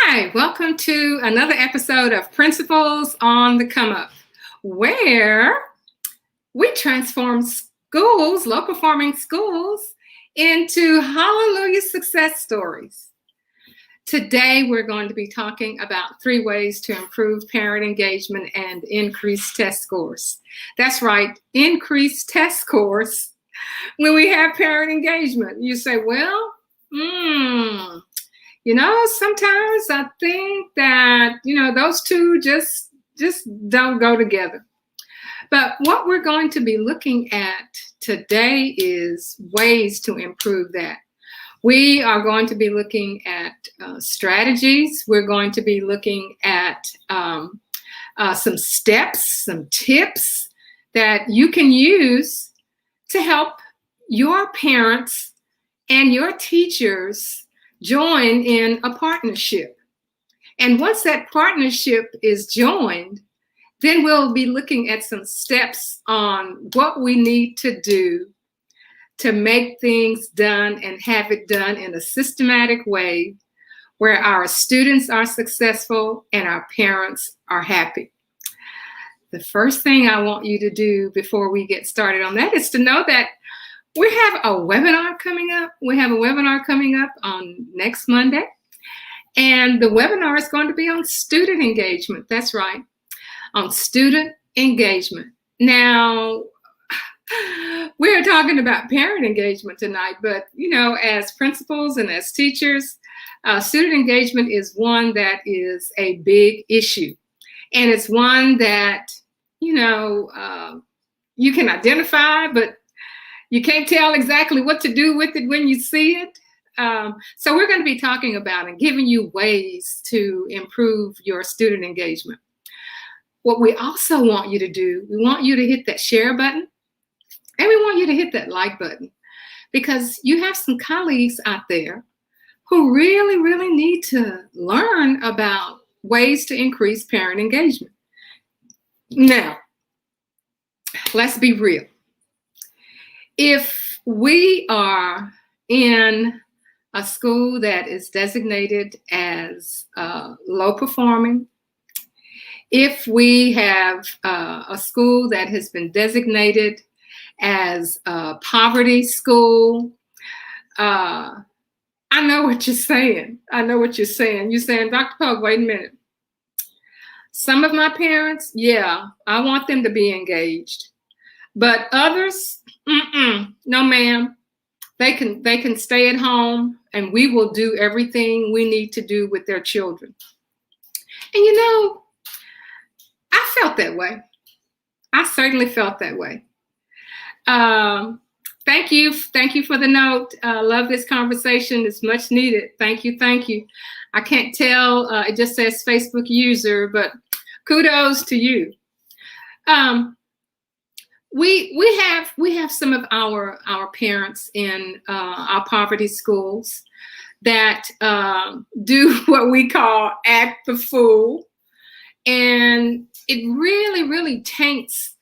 Hi, welcome to another episode of Principals on the Come Up, where we transform schools, low performing schools, into hallelujah success stories. Today, we're going to be talking about 3 ways to improve parent engagement and increase test scores. That's right, increase test scores when we have parent engagement. You say, well, sometimes I think that, those two just don't go together. But what we're going to be looking at today is ways to improve that. We are going to be looking at strategies. We're going to be looking at some steps, some tips that you can use to help your parents and your teachers join in a partnership. And once that partnership is joined, then we'll be looking at some steps on what we need to do to make things done and have it done in a systematic way where our students are successful and our parents are happy. The first thing I want you to do before we get started on that is to know that we have a webinar coming up. We have a webinar coming up on next Monday. And the webinar is going to be on student engagement. That's right, on student engagement. Now, we're talking about parent engagement tonight, but, as principals and as teachers, student engagement is one that is a big issue. And it's one that, you can identify, but you can't tell exactly what to do with it when you see it. So we're going to be talking about and giving you ways to improve your student engagement. What we also want you to do, we want you to hit that share button, and we want you to hit that like button, because you have some colleagues out there who really, really need to learn about ways to increase parent engagement. Now, let's be real. If we are in a school that is designated as low performing, if we have a school that has been designated as a poverty school, I know what you're saying. You're saying, Dr. Pogue, wait a minute. Some of my parents, yeah, I want them to be engaged. But others, no, ma'am. They can stay at home, and we will do everything we need to do with their children. And I felt that way. I certainly felt that way. Thank you for the note. Love this conversation. It's much needed. Thank you. I can't tell. It just says Facebook user, but kudos to you. We have some of our parents in our poverty schools that do what we call act the fool, and it really, really taints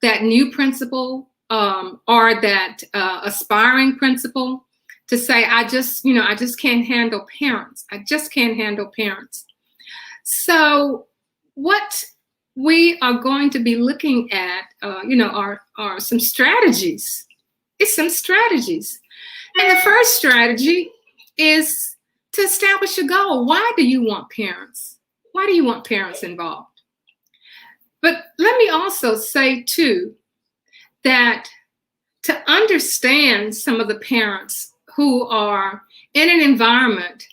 that new principal or that aspiring principal to say, I just can't handle parents. I just can't handle parents. So what we are going to be looking at, are some strategies. It's some strategies. And the first strategy is to establish a goal. Why do you want parents? Why do you want parents involved? But let me also say, too, that to understand some of the parents who are in an environment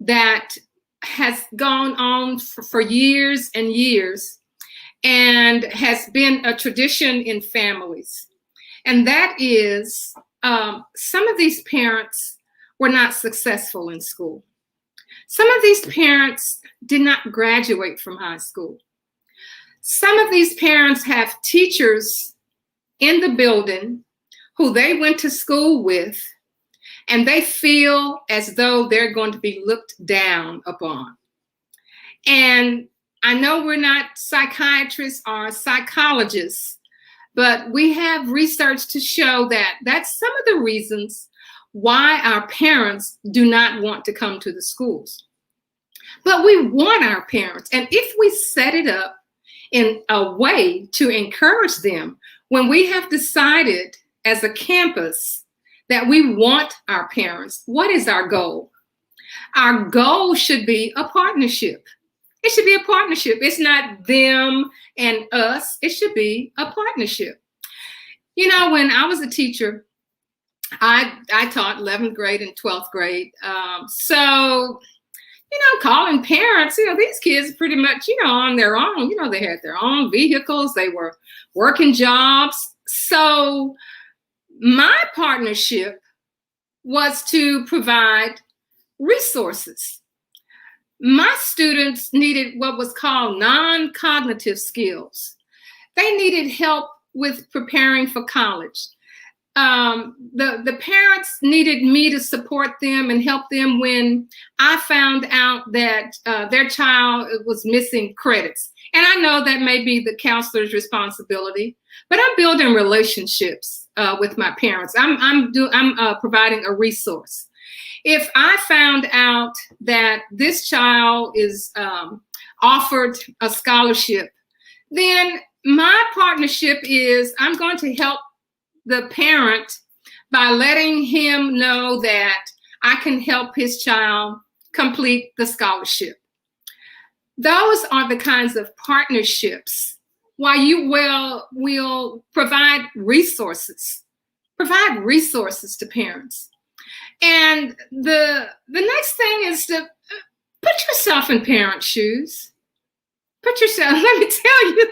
that has gone on for years and years, and has been a tradition in families. And that is, some of these parents were not successful in school. Some of these parents did not graduate from high school. Some of these parents have teachers in the building who they went to school with, and they feel as though they're going to be looked down upon. And I know we're not psychiatrists or psychologists, but we have research to show that that's some of the reasons why our parents do not want to come to the schools. But we want our parents. And if we set it up in a way to encourage them, when we have decided as a campus that we want our parents, what is our goal? Our goal should be a partnership. It should be a partnership. It's not them and us. It should be a partnership. You know, when I was a teacher, I taught 11th grade and 12th grade. So, calling parents, these kids pretty much, on their own. They had their own vehicles. They were working jobs. So my partnership was to provide resources. My students needed what was called non-cognitive skills. They needed help with preparing for college. The parents needed me to support them and help them when I found out that their child was missing credits. And I know that may be the counselor's responsibility, but I'm building relationships with my parents. I'm providing a resource. If I found out that this child is offered a scholarship, then my partnership is I'm going to help the parent by letting him know that I can help his child complete the scholarship. Those are the kinds of partnerships why you will provide resources to parents. And the next thing is to put yourself in parents' shoes. Let me tell you,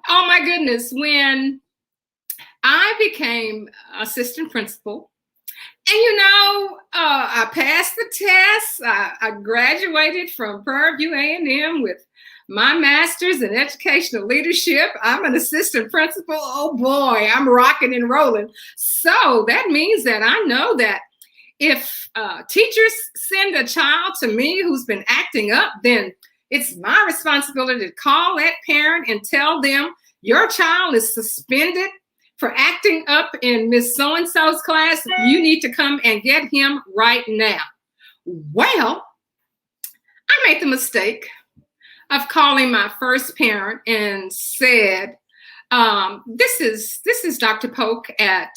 oh my goodness, when I became assistant principal, and I passed the test. I graduated from Prairie View A&M with my master's in educational leadership. I'm an assistant principal. Oh boy, I'm rocking and rolling. So that means that I know that if teachers send a child to me who's been acting up, then it's my responsibility to call that parent and tell them your child is suspended for acting up in Miss So-and-so's class. You need to come and get him right now. Well, I made the mistake of calling my first parent and said, this is Dr. Polk at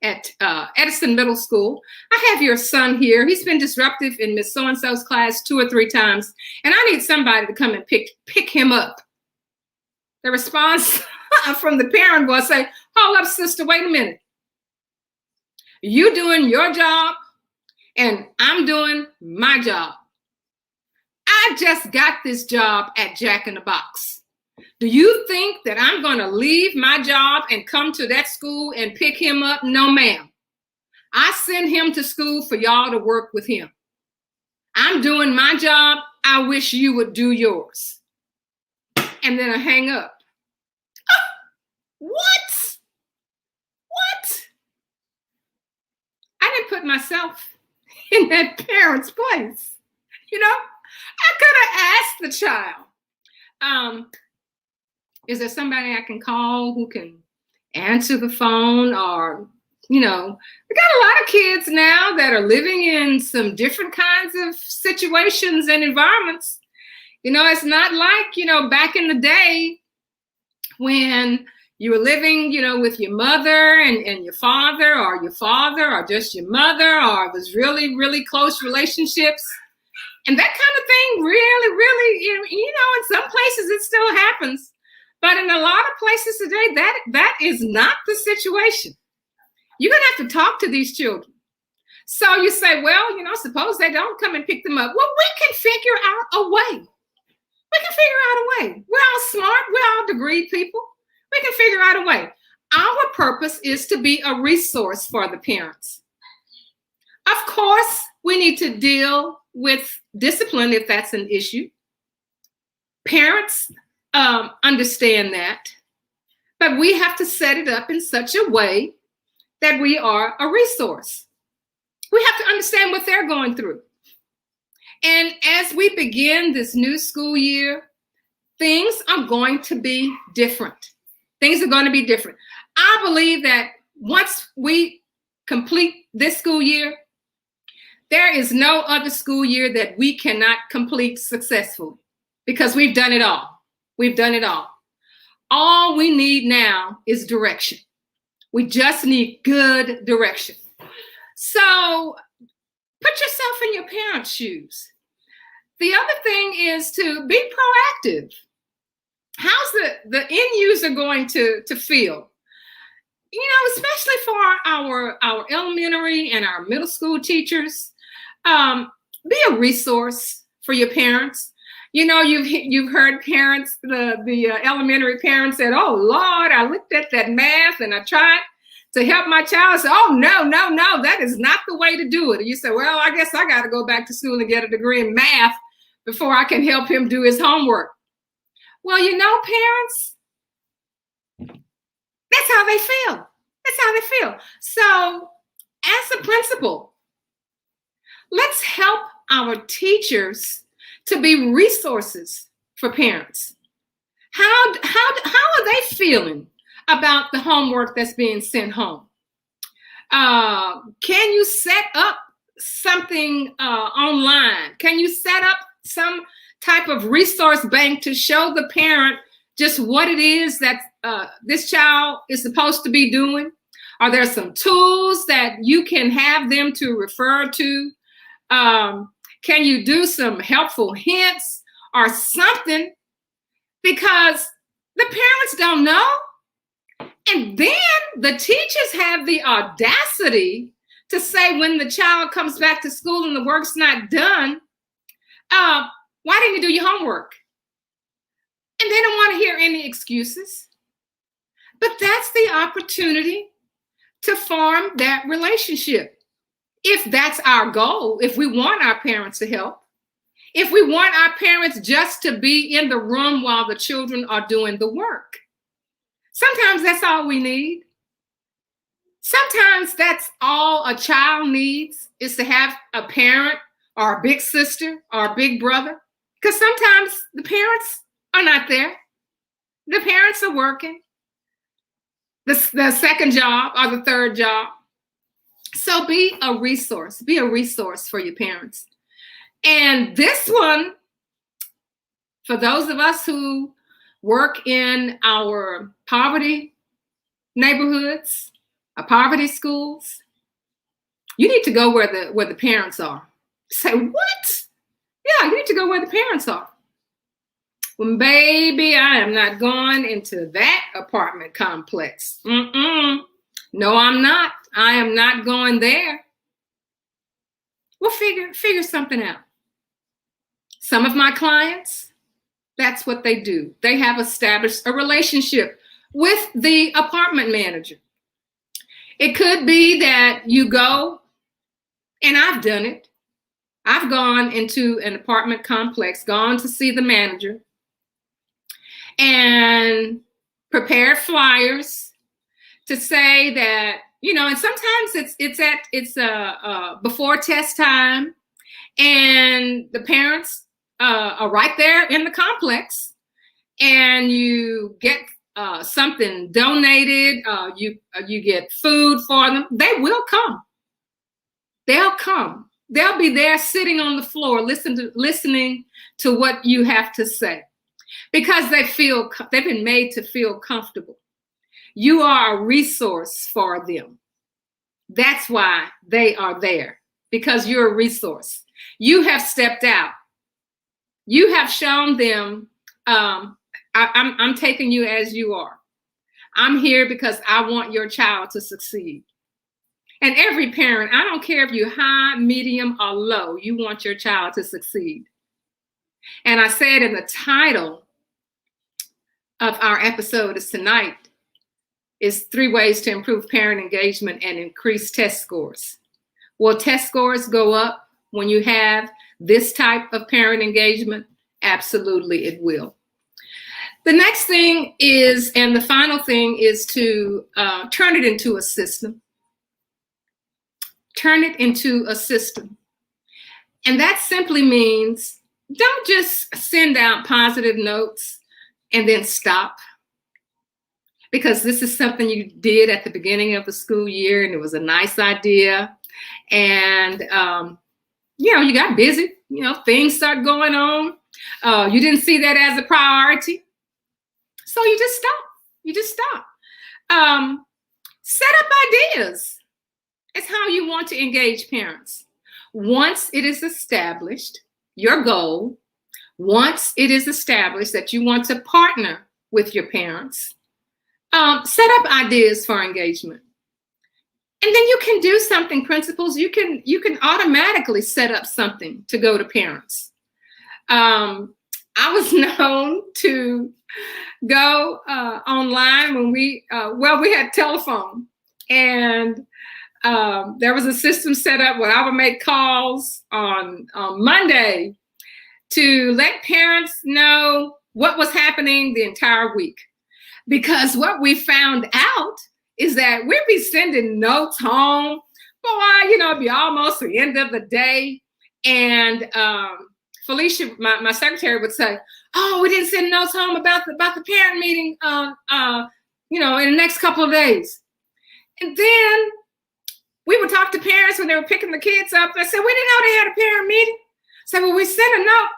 Edison Middle School. I have your son here. He's been disruptive in Miss So-and-so's class 2 or 3 times, and I need somebody to come and pick him up. The response from the parent was say, hold up, sister, wait a minute. You doing your job and I'm doing my job. I just got this job at Jack in the Box. Do you think that I'm going to leave my job and come to that school and pick him up? No, ma'am. I send him to school for y'all to work with him. I'm doing my job. I wish you would do yours. And then I hang up. What? I didn't put myself in that parent's place. I could have asked the child, is there somebody I can call who can answer the phone? Or, we got a lot of kids now that are living in some different kinds of situations and environments. It's not like, back in the day when you were living, with your mother and your father or just your mother, or it was really, really close relationships. And that kind of thing really, really, in some places it still happens. But in a lot of places today, that is not the situation. You're going to have to talk to these children. So you say, well, suppose they don't come and pick them up. Well, we can figure out a way. We're all smart. We're all degree people. We can figure out a way. Our purpose is to be a resource for the parents. Of course, we need to deal with discipline if that's an issue. Parents understand that, but we have to set it up in such a way that we are a resource. We have to understand what they're going through. And as we begin this new school year, things are going to be different. I believe that once we complete this school year, There is no other school year that we cannot complete successfully because we've done it all. We've done it all. All we need now is direction. We just need good direction. So put yourself in your parents' shoes. The other thing is to be proactive. How's the end user going to feel? You know, especially for our elementary and our middle school teachers, be a resource for your parents. You know, you've heard parents, the elementary parents said, "Oh Lord, I looked at that math and I tried to help my child." Say, "Oh no, that is not the way to do it." And you say, "Well, I guess I got to go back to school and get a degree in math before I can help him do his homework." Well, you know, parents, that's how they feel. That's how they feel. So, as a principal, let's help our teachers to be resources for parents. How are they feeling about the homework that's being sent home? Can you set up something online? Can you set up some type of resource bank to show the parent just what it is that this child is supposed to be doing? Are there some tools that you can have them to refer to? Can you do some helpful hints or something? Because the parents don't know. And then the teachers have the audacity to say when the child comes back to school and the work's not done, why didn't you do your homework? And they don't want to hear any excuses. But that's the opportunity to form that relationship. If that's our goal, if we want our parents to help, if we want our parents just to be in the room while the children are doing the work. Sometimes that's all we need. Sometimes that's all a child needs is to have a parent or a big sister or a big brother. Because sometimes the parents are not there. The parents are working the second job or the third job. So be a resource for your parents. And this one, for those of us who work in our poverty neighborhoods, our poverty schools, you need to go where the parents are. Say, what? Yeah, you need to go where the parents are. Well, baby, I am not going into that apartment complex. No, I'm not. I am not going there. We'll figure something out. Some of my clients, that's what they do. They have established a relationship with the apartment manager. It could be that you go, and I've done it. I've gone into an apartment complex, gone to see the manager, and prepared flyers to say that, you know, and sometimes it's before test time, and the parents are right there in the complex, and you get something donated, you get food for them. They will come. They'll come. They'll be there sitting on the floor, listening to what you have to say, because they've been made to feel comfortable. You are a resource for them. That's why they are there, because you're a resource. You have stepped out. You have shown them, I'm taking you as you are. I'm here because I want your child to succeed. And every parent, I don't care if you're high, medium, or low, you want your child to succeed. And I said in the title of our episode is tonight is 3 ways to improve parent engagement and increase test scores. Will test scores go up when you have this type of parent engagement? Absolutely, it will. The next thing is, and the final thing is to turn it into a system. Turn it into a system. And that simply means don't just send out positive notes and then stop. Because this is something you did at the beginning of the school year and it was a nice idea. And you got busy, things start going on. You didn't see that as a priority. So you just stop. Set up ideas. It's how you want to engage parents. Once it is established, your goal, once it is established that you want to partner with your parents, set up ideas for engagement. And then you can do something, principals. You can automatically set up something to go to parents. I was known to go online when we had telephone, and there was a system set up where I would make calls on Monday to let parents know what was happening the entire week. Because what we found out is that we'd be sending notes home. Boy, it'd be almost the end of the day. And Felicia, my secretary, would say, "Oh, we didn't send notes home about the parent meeting, in the next couple of days." And then we would talk to parents when they were picking the kids up. I said, "We didn't know they had a parent meeting." So, well, we sent a note.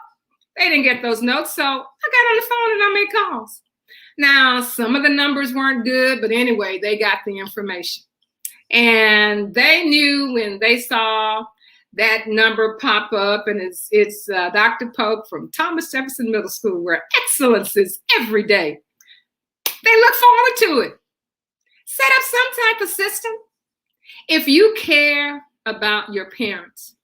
They didn't get those notes. So I got on the phone and I made calls. Now, some of the numbers weren't good, but anyway, they got the information. And they knew when they saw that number pop up, and it's Dr. Pope from Thomas Jefferson Middle School, where excellence is every day. They look forward to it. Set up some type of system. If you care about your parents,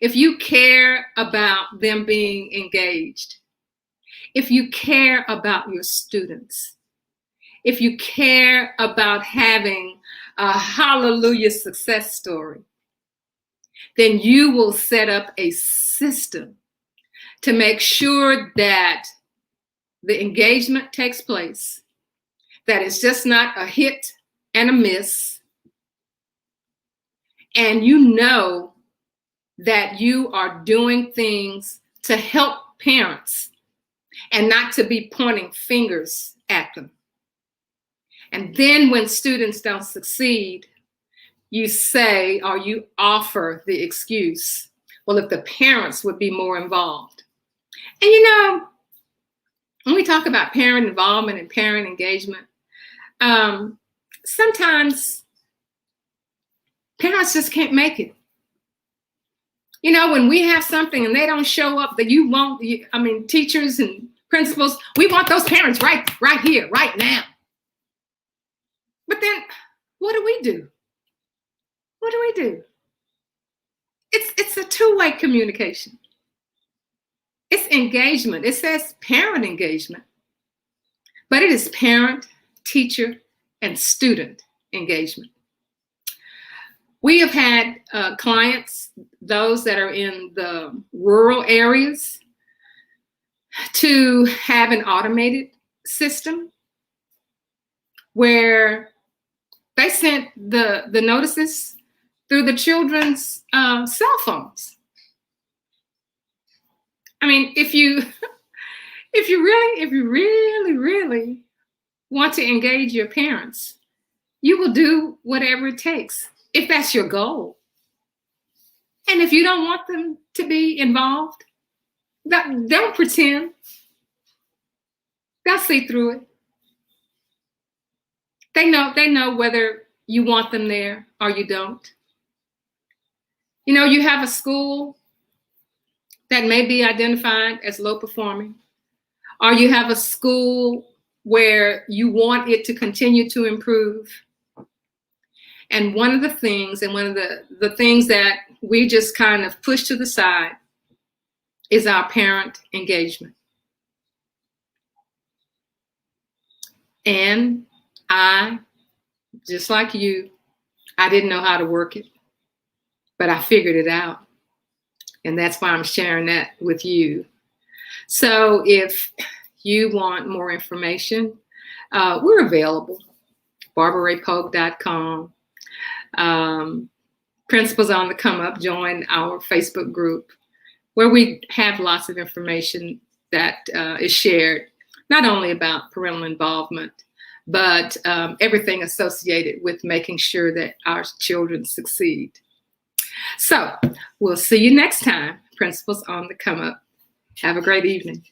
if you care about them being engaged, if you care about your students, if you care about having a hallelujah success story, then you will set up a system to make sure that the engagement takes place, that it's just not a hit and a miss, and that you are doing things to help parents and not to be pointing fingers at them. And then when students don't succeed, you say, or you offer the excuse, well, if the parents would be more involved. And when we talk about parent involvement and parent engagement, sometimes parents just can't make it. When we have something and they don't show up, that teachers and principals, we want those parents right here, right now. But then what do we do? It's a two-way communication. It's engagement. It says parent engagement, but it is parent, teacher, and student engagement. We have had clients, those that are in the rural areas, to have an automated system where they sent the notices through the children's cell phones. If you really want to engage your parents, you will do whatever it takes, if that's your goal. And if you don't want them to be involved, don't pretend. They'll see through it. They know whether you want them there or you don't. You have a school that may be identified as low performing, or you have a school where you want it to continue to improve. And one of the things that we just kind of push to the side is our parent engagement. And I, just like you, I didn't know how to work it, but I figured it out. And that's why I'm sharing that with you. So if you want more information, we're available. BarbaraRayPogue.com. Principals on the Come Up, join our Facebook group where we have lots of information that is shared, not only about parental involvement, but everything associated with making sure that our children succeed. So We'll see you next time. Principles on the Come Up. Have a great evening.